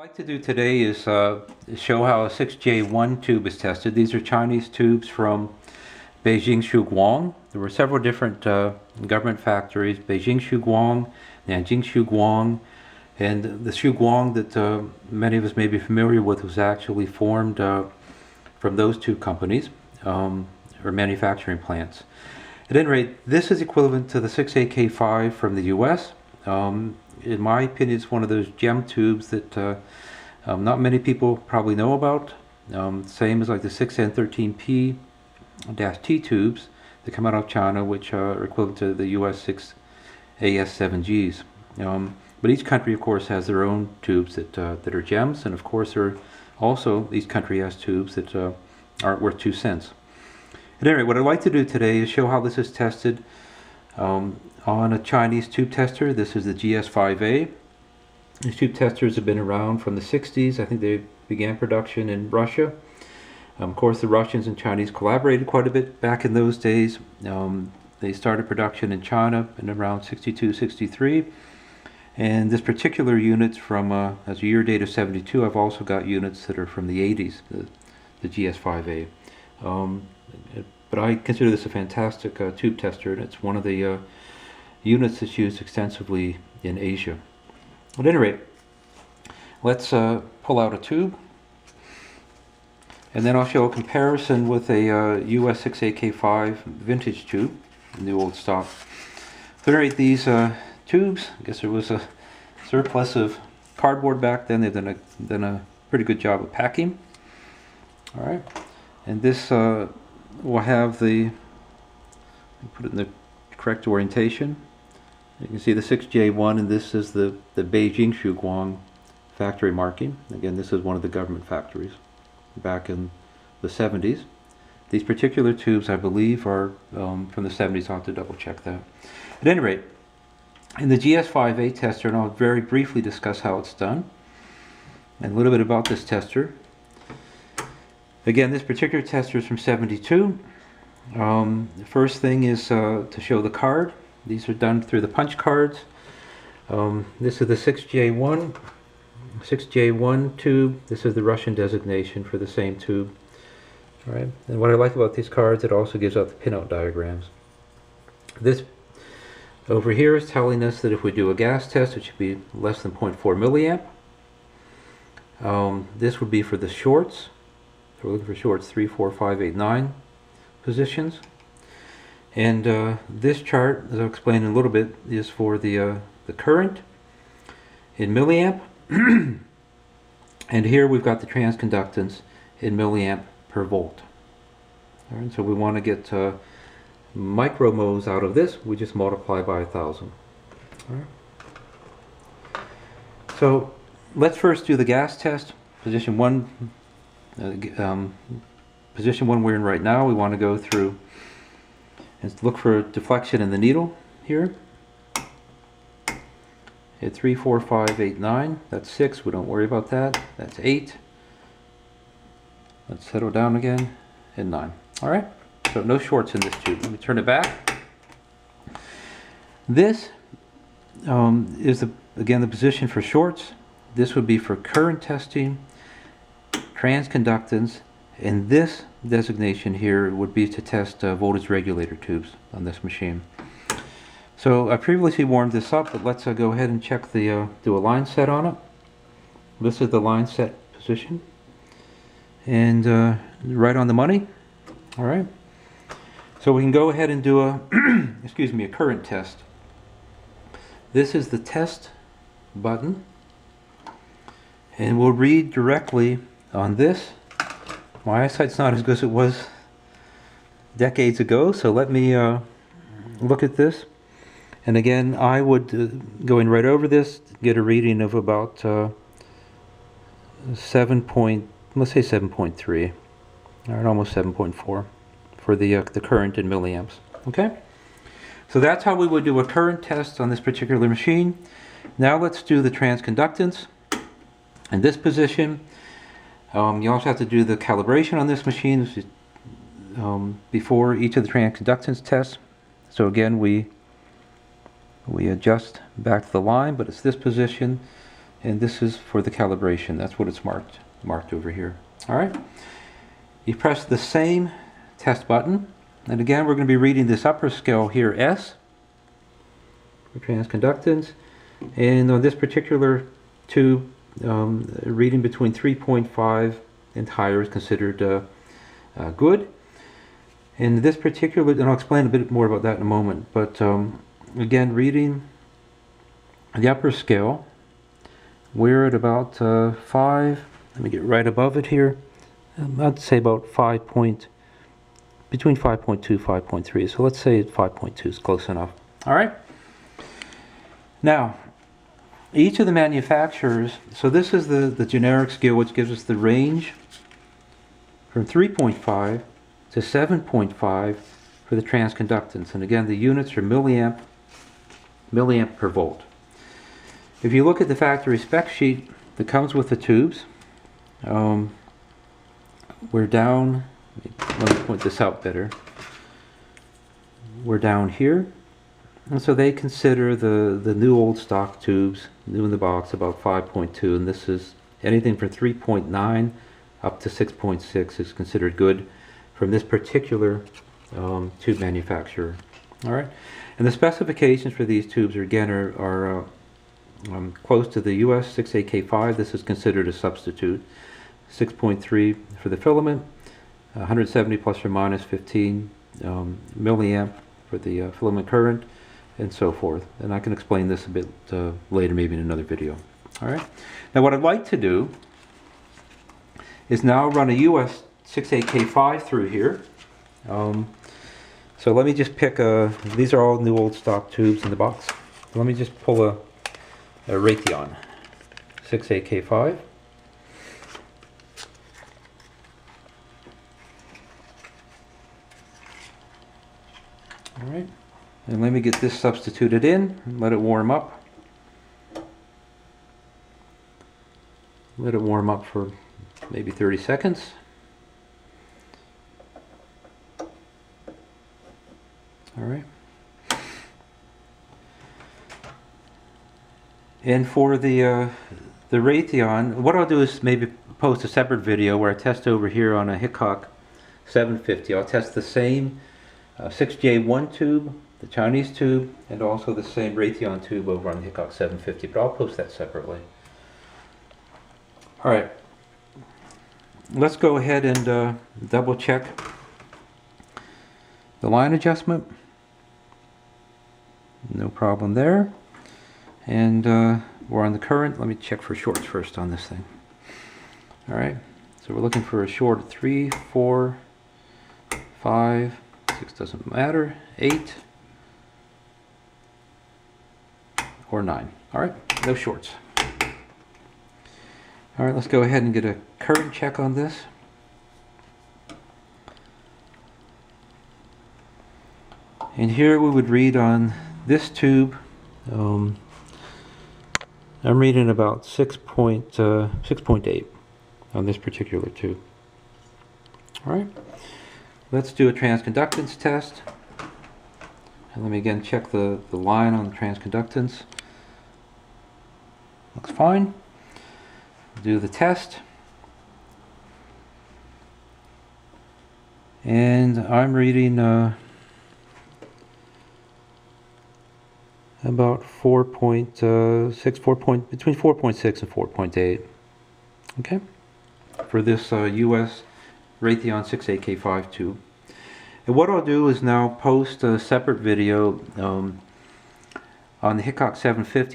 like to do today is show how a 6J1 tube is tested. These are Chinese tubes from Beijing Shuguang. There were several different government factories, Beijing Shuguang, Nanjing Shuguang, and the Shuguang that many of us may be familiar with was actually formed from those two companies, or manufacturing plants. At any rate, this is equivalent to the 6AK5 from the US. In my opinion, it's one of those gem tubes that not many people probably know about. Same as like the 6N13P-T tubes that come out of China, which are equivalent to the US 6AS7Gs. But each country, of course, has their own tubes that are gems, and of course, each country has tubes that aren't worth 2 cents. At any rate, what I'd like to do today is show how this is tested on a Chinese tube tester. This is the GS-5A. These tube testers have been around from the 60s. I think they began production in Russia. Of course, the Russians and Chinese collaborated quite a bit back in those days. They started production in China in around 62, 63. And this particular unit from, as a year date of 72, I've also got units that are from the 80s, the GS-5A. But I consider this a fantastic tube tester, and it's one of the units that's used extensively in Asia. At any rate, let's pull out a tube, and then I'll show a comparison with a US 6AK5 vintage tube in the old stock. At any rate, these tubes, I guess there was a surplus of cardboard back then. They've done a pretty good job of packing. All right, and this will have put it in the correct orientation. You can see the 6J1, and this is the Beijing Shuguang factory marking. Again, this is one of the government factories back in the 70s. These particular tubes, I believe, are from the 70s. I'll have to double check that. At any rate, in the GS-5A tester, and I'll very briefly discuss how it's done, and a little bit about this tester. Again, this particular tester is from 72. The first thing is to show the card. These are done through the punch cards. This is the 6J1 tube. This is the Russian designation for the same tube. All right. And what I like about these cards, it also gives out the Pinup Diagrams. This over here is telling us that if we do a gas test, it should be less than 0.4 milliamp. This would be for the shorts. So we're looking for shorts 3, 4, 5, 8, 9 positions. And this chart, as I'll explain in a little bit, is for the current in milliamp. And here we've got the transconductance in milliamp per volt. All right, so we want to get micromoles out of this. We just multiply by 1,000. All right. So let's first do the gas test. Position one we're in right now. We want to go through and look for deflection in the needle here. Hit 3, 4, 5, 8, 9. That's 6. We don't worry about that. That's 8. Let's settle down again. And 9. All right. So no shorts in this tube. Let me turn it back. This is again the position for shorts. This would be for current testing, transconductance, and this designation here would be to test voltage regulator tubes on this machine. So I previously warmed this up, but let's go ahead and check do a line set on it. This is the line set position, and right on the money. All right. So we can go ahead and do a a current test. This is the test button, and we'll read directly on this. My eyesight's not as good as it was decades ago, so let me look at this. And again, I would, going right over this, get a reading of about 7.3, or almost 7.4 for the current in milliamps. Okay? So that's how we would do a current test on this particular machine. Now let's do the transconductance. In this position, you also have to do the calibration on this machine before each of the transconductance tests. So again, we adjust back to the line, but it's this position and this is for the calibration. That's what it's marked over here. All right. You press the same test button, and again we're going to be reading this upper scale here, S, for transconductance, and on this particular tube, reading between 3.5 and higher is considered good. In this particular, and I'll explain a bit more about that in a moment, but again, reading the upper scale, we're at about 5, let me get right above it here, I'd say about between 5.2 5.3, so let's say 5.2 is close enough. All right. Now, each of the manufacturers, so this is the generic scale, which gives us the range from 3.5 to 7.5 for the transconductance. And again, the units are milliamp per volt. If you look at the factory spec sheet that comes with the tubes, we're down, let me point this out better. We're down here. And so they consider the new old stock tubes, new in the box, about 5.2, and this is anything from 3.9 up to 6.6 is considered good from this particular tube manufacturer. All right, and the specifications for these tubes are close to the US 6A-K5. This is considered a substitute. 6.3 for the filament, 170 plus or minus 15 milliamp for the filament current, and so forth. And I can explain this a bit later, maybe in another video. All right. Now what I'd like to do is now run a US 6A-K5 through here. So let me just pick these are all new old stock tubes in the box. Let me just pull a Raytheon 6A-K5. All right, and let me get this substituted in and let it warm up. Let it warm up for maybe 30 seconds. All right. And for the Raytheon, what I'll do is maybe post a separate video where I test over here on a Hickok 750. I'll test the same 6J1 tube, the Chinese tube, and also the same Raytheon tube over on the Hickok 750, but I'll post that separately. All right, let's go ahead and double check the line adjustment. No problem there. And we're on the current. Let me check for shorts first on this thing. All right, so we're looking for a short of 3, 4, 5, 6 doesn't matter, 8 or 9. All right, no shorts. All right, let's go ahead and get a current check on this. And here we would read on this tube, I'm reading about 6.8 on this particular tube. All right, let's do a transconductance test. And let me again check the line on the transconductance. Looks fine. Do the test. And I'm reading about 4.6, between 4.6 and 4.8. Okay, for this US Raytheon 6A-K5 tube. And what I'll do is now post a separate video on the Hickok 750